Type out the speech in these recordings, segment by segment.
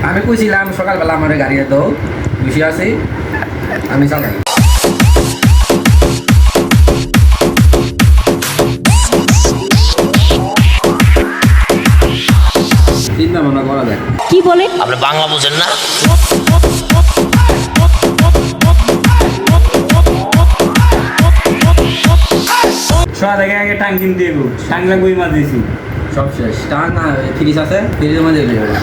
আমি কইছিলাম সকালবেলা আমার গাড়িতে দাও বসে আছি আমি চালাই চিন্তা ভাবনা করা যায় কি বলে আপনি বাংলা বোঝেন না সোয়া থেকে আগে টাং কিনতে এগো টাং লাগবে ইমার্জেন্সি সব শেষ টান না ফ্রিজ আছে ফ্রিজের মধ্যে রেখে যাবে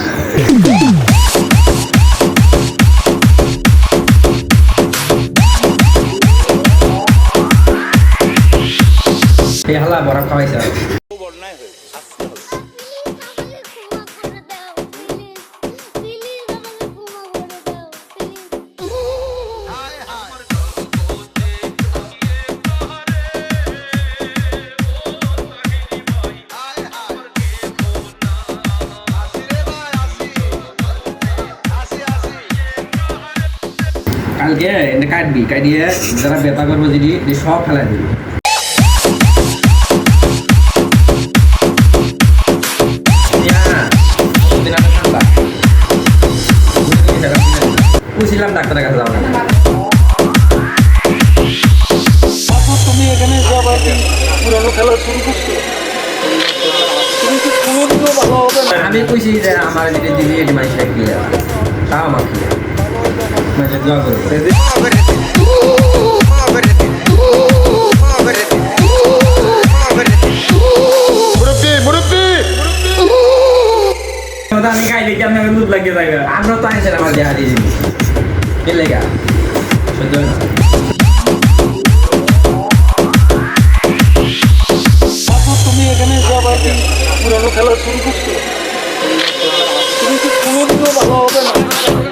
এই হালা বরফ খাওয়াইছে কালকে এনে কাটবি কাটিয়ে যারা বেতা করবো যদি সব ফেলাই দিবি বুঝছিলাম ডাক্তারের কাছে যাওয়া তুমি এখানে পুরানো খেলা শুরু করছো তুমি কি কোনোদিনও ভালো হবে না আমি কইছি যে আমার যদি দিদি এটি মাইস রাখি তাও আমার কি মানে দোয়া করবে আমি খাইলে কি আপনাকে দুধ লাগিয়ে যাবে আমরা তো আনছেন আমার দেহা দিয়ে দিবি কে লেগা সহ্য হয় না তুমি এখানে পুরানো খেলা শুরু করছো তুমি কি কোনোদিনও ভালো হবে না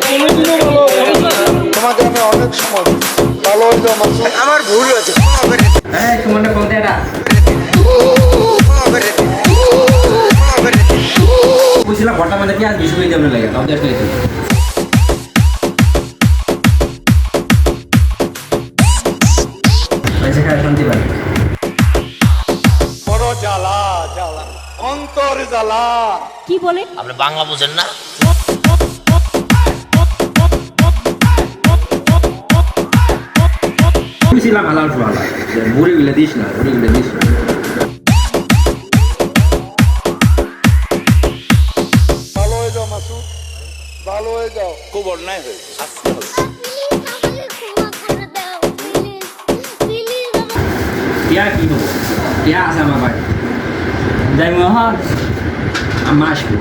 কোনোদিনও ভালো হবে না তোমাকে আমি অনেক সময় ভালো হয়ে যাও আমার ভুল হয়েছে হ্যাঁ সুমনটা বলতে এটা বুঝছিলাম ঘরটা মানে পেঁয়াজ বিষ হয়ে যাবে লাগে তাও দেশ হয়েছে খায় শান্তি পাই বড় জ্বালা জ্বালা অন্তর জ্বালা কি বলে আপনি বাংলা বোঝেন না বুঝছিলাম আলাল সোয়ালা মুড়ি গুলো দিস না মুড়ি গুলো দিস না ভালো হয়ে যাও মাসুদ ভালো হয়ে যাও খুব অন্যায় হয়েছে শাস্তি হবে টিয়া কি হবো টিয়া আছে আমার বাড়ি যাই মহা আমার আসবো